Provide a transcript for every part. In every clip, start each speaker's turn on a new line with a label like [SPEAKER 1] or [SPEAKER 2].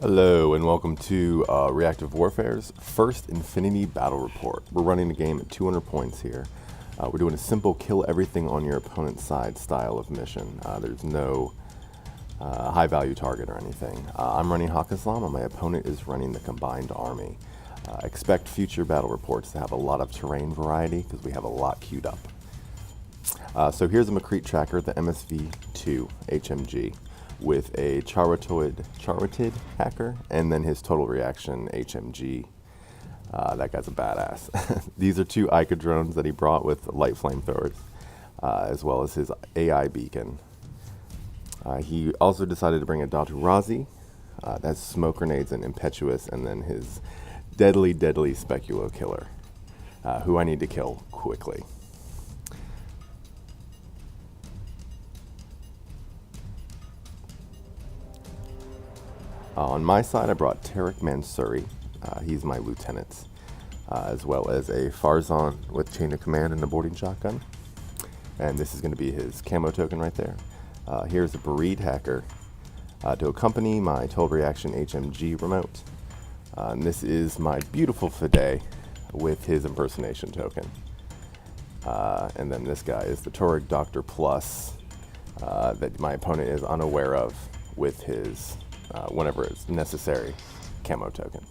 [SPEAKER 1] Hello and welcome to Reactive Warfare's first Infinity Battle Report. We're running the game at 200 points here. We're doing a simple kill everything on your opponent's side style of mission. There's no high value target or anything. I'm running Haqqislam and my opponent is running the combined army. Expect future battle reports to have a lot of terrain variety because we have a lot queued up. So here's a MacLeod tracker, the MSV2 HMG, with a Charitid hacker, and then his total reaction HMG. That guy's a badass. These are two Ica drones that he brought with light flamethrowers, as well as his AI beacon. He also decided to bring a Doturazi, that's smoke grenades and impetuous, and then his deadly Speculo killer, who I need to kill quickly. On my side, I brought Tarek Mansouri. He's my lieutenant, as well as a Farzan with chain of command and a boarding shotgun. And this is going to be his camo token right there. Here's a Bereed hacker to accompany my total reaction HMG remote. And this is my beautiful Fide with his impersonation token. And then this guy is the Torag Doctor Plus that my opponent is unaware of with his whenever it's necessary camo token.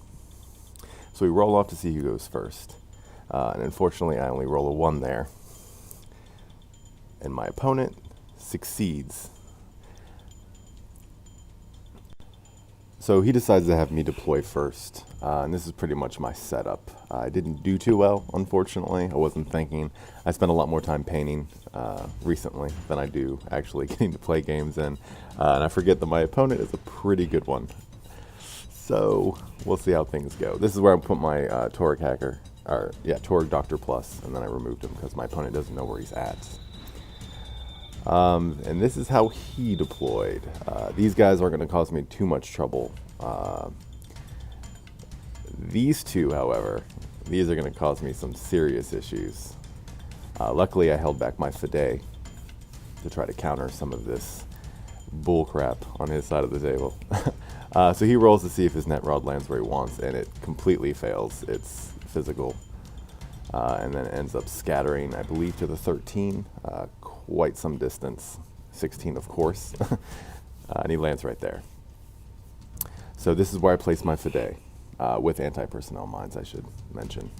[SPEAKER 1] So we roll off to see who goes first. And unfortunately, I only roll a 1 there. And my opponent succeeds. So he decides to have me deploy first. And this is pretty much my setup. I didn't do too well, unfortunately. I wasn't thinking. I spent a lot more time painting recently than I do actually getting to play games in. And I forget that my opponent is a pretty good one. So we'll see how things go. This is where I put my Torag hacker, Torag Doctor Plus, and then I removed him because my opponent doesn't know where he's at. And this is how he deployed. These guys aren't going to cause me too much trouble. These two, however, these are going to cause me some serious issues. Luckily, I held back my Fide to try to counter some of this bullcrap on his side of the table. So he rolls to see if his net rod lands where he wants, and it completely fails. It's physical. And then it ends up scattering, I believe, to the 13, quite some distance. 16, of course. And he lands right there. So this is where I place my Fide, with anti-personnel mines, I should mention.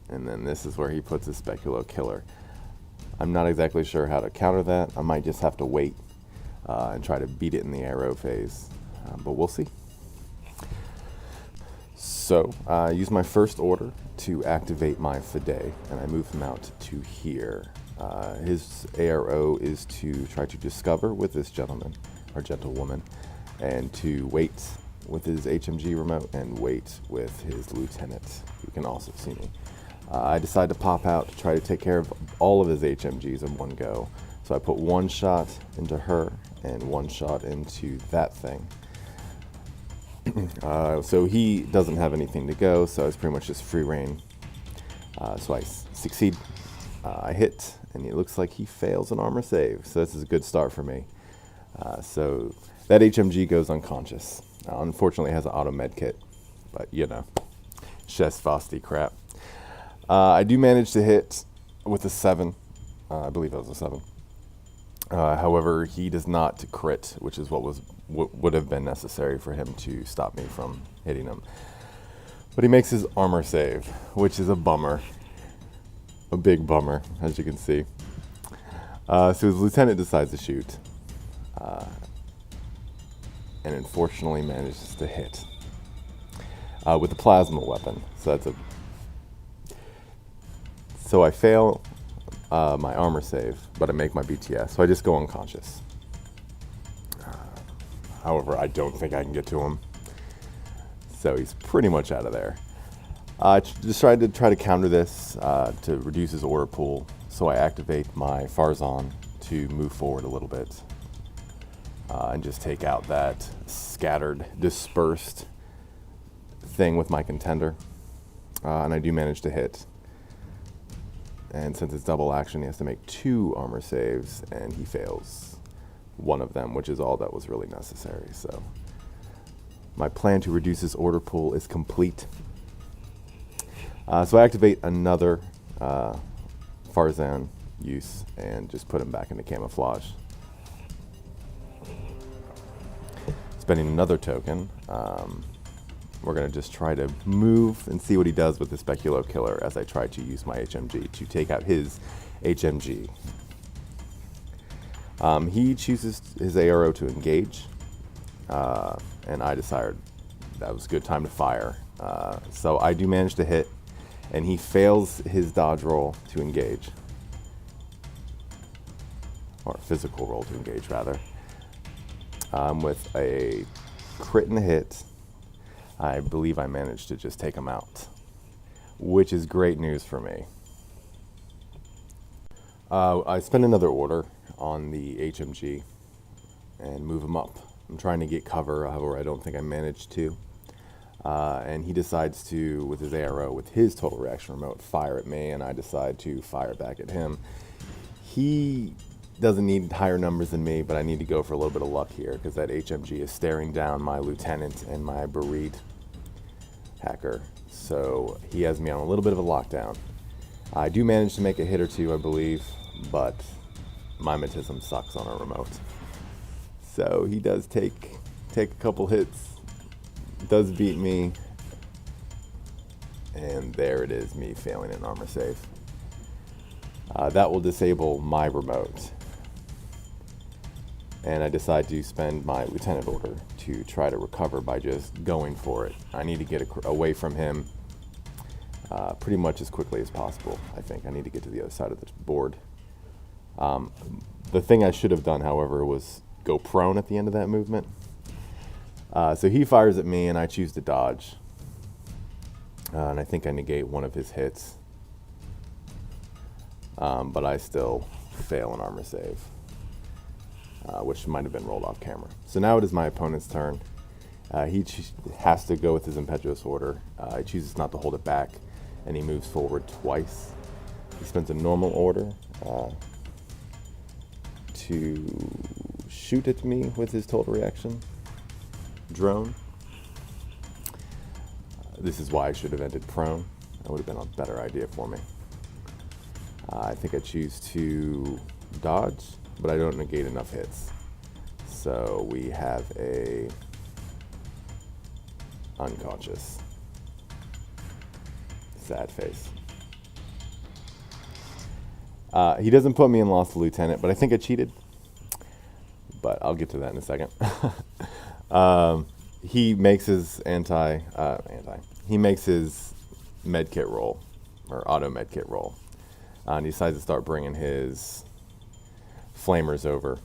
[SPEAKER 1] And then this is where he puts his Speculo killer. I'm not exactly sure how to counter that. I might just have to wait and try to beat it in the arrow phase, but we'll see. So I use my first order to activate my Fide, and I move him out to here. His ARO is to try to discover with this gentleman, or gentlewoman, and to wait with his HMG remote and wait with his lieutenant, who can also see me. I decide to pop out to try to take care of all of his HMGs in one go. So I put 1 shot into her and 1 shot into that thing. So he doesn't have anything to go, so it's pretty much just free reign. So I succeed. I hit, and it looks like he fails an armor save. So this is a good start for me. So that HMG goes unconscious. Unfortunately, it has an auto med kit, but you know, chest Fosty crap. I do manage to hit with a 7. I believe that was a 7. However, he does not crit, which is what would have been necessary for him to stop me from hitting him. But he makes his armor save, which is a bummer. A big bummer, as you can see. So his lieutenant decides to shoot. And unfortunately manages to hit. With a plasma weapon. So I fail my armor save, but I make my BTS, so I just go unconscious. However, I don't think I can get to him. So he's pretty much out of there. I decided to try to counter this to reduce his order pool, so I activate my Farzan to move forward a little bit and just take out that scattered, dispersed thing with my contender. And I do manage to hit. And since it's double action, he has to make 2 armor saves, and he fails one of them, which is all that was really necessary. So my plan to reduce his order pool is complete. So I activate another Farzan use and just put him back into camouflage. Spending another token, we're going to just try to move and see what he does with the Speculo Killer as I try to use my HMG to take out his HMG. He chooses his ARO to engage, and I decided that was a good time to fire. So I do manage to hit, and he fails his dodge roll to engage, or physical roll to engage rather. With a crit and a hit, I believe I managed to just take him out, which is great news for me. I spend another order on the HMG and move him up. I'm trying to get cover, however I don't think I managed to. And he decides to, with his ARO, with his total reaction remote, fire at me, and I decide to fire back at him. He doesn't need higher numbers than me, but I need to go for a little bit of luck here because that HMG is staring down my lieutenant and my bereaved hacker. So he has me on a little bit of a lockdown. I do manage to make a hit or two, I believe, but mimetism sucks on a remote. So he does take a couple hits, does beat me, and there it is, me failing an armor save. That will disable my remote. And I decide to spend my lieutenant order to try to recover by just going for it. I need to get away from him pretty much as quickly as possible. I think I need to get to the other side of the board. The thing I should have done, however, was go prone at the end of that movement. So he fires at me and I choose to dodge. And I think I negate one of his hits. But I still fail an armor save. Which might have been rolled off camera. So now it is my opponent's turn. He has to go with his impetuous order. He chooses not to hold it back, and he moves forward twice. He spends a normal order to shoot at me with his total reaction drone. This is why I should have ended prone. That would have been a better idea for me. I think I choose to dodge, but I don't negate enough hits. So we have a unconscious. Sad face. He doesn't put me in loss to lieutenant, but I think I cheated. But I'll get to that in a second. He makes his he makes his medkit roll, or auto medkit roll. And he decides to start bringing his flamers over.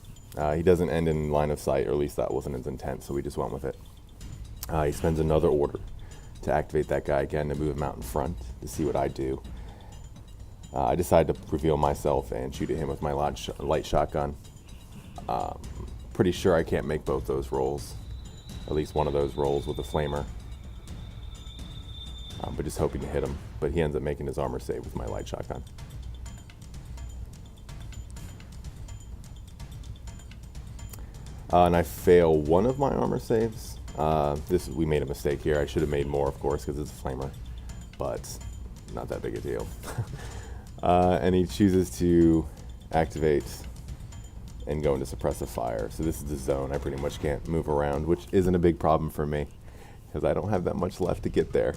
[SPEAKER 1] He doesn't end in line of sight, or at least that wasn't his intent, so we just went with it. He spends another order to activate that guy again to move him out in front to see what I do. I decide to reveal myself and shoot at him with my light shotgun. Pretty sure I can't make both those rolls, at least one of those rolls with a flamer. But just hoping to hit him. But he ends up making his armor save with my light shotgun. And I fail one of my armor saves. We made a mistake here. I should have made more, of course, because it's a flamer, but not that big a deal. And he chooses to activate and go into suppressive fire. So this is the zone. I pretty much can't move around, which isn't a big problem for me because I don't have that much left to get there.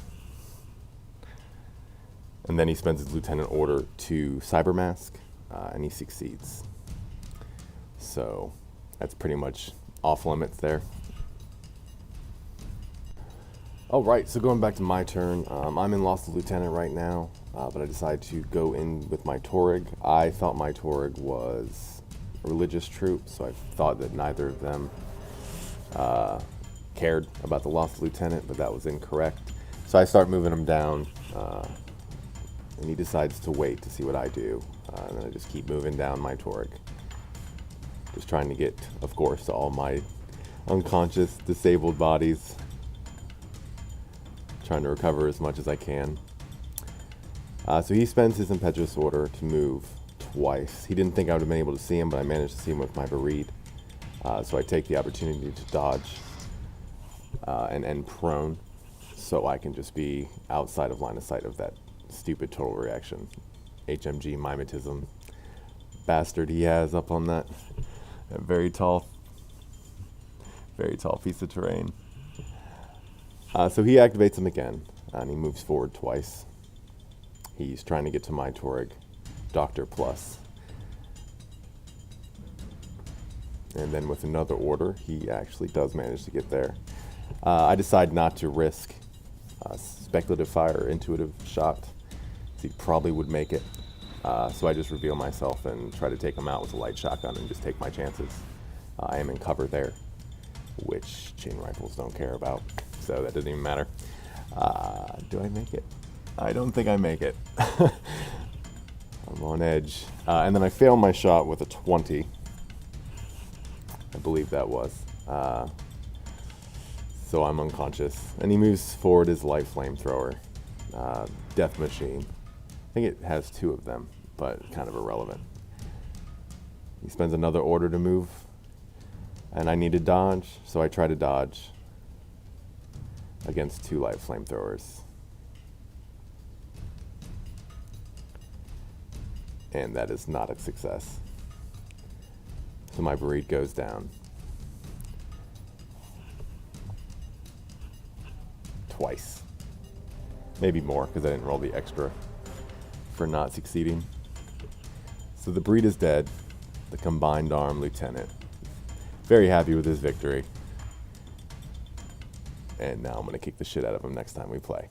[SPEAKER 1] And then he spends his lieutenant order to cyber mask, and he succeeds. So that's pretty much off limits there. All right, so going back to my turn, I'm in Lost Lieutenant right now, but I decided to go in with my Torig. I thought my Torig was a religious troop, so I thought that neither of them cared about the Lost Lieutenant, but that was incorrect. So I start moving him down, and he decides to wait to see what I do, and then I just keep moving down my Torig. Just trying to get, of course, to all my unconscious, disabled bodies. Trying to recover as much as I can. So he spends his impetuous order to move twice. He didn't think I would have been able to see him, but I managed to see him with my Bereed. So I take the opportunity to dodge and end prone, so I can just be outside of line of sight of that stupid total reaction. HMG mimetism bastard he has up on that very tall piece of terrain. So he activates him again, and he moves forward twice. He's trying to get to my Torag, Doctor Plus. And then with another order, he actually does manage to get there. I decide not to risk speculative fire or intuitive shot. He probably would make it. So I just reveal myself and try to take him out with a light shotgun and just take my chances. I am in cover there, which chain rifles don't care about, so that doesn't even matter. Do I make it? I don't think I make it. I'm on edge. And then I fail my shot with a 20. I believe that was. So I'm unconscious. And he moves forward his light flamethrower. Death Machine. I think it has 2 of them, but kind of irrelevant. He spends another order to move. And I need to dodge, so I try to dodge against 2 light flamethrowers. And that is not a success. So my breed goes down. Twice. Maybe more, because I didn't roll the extra for not succeeding. So the breed is dead. The combined arm lieutenant. Very happy with his victory. And now I'm going to kick the shit out of him next time we play.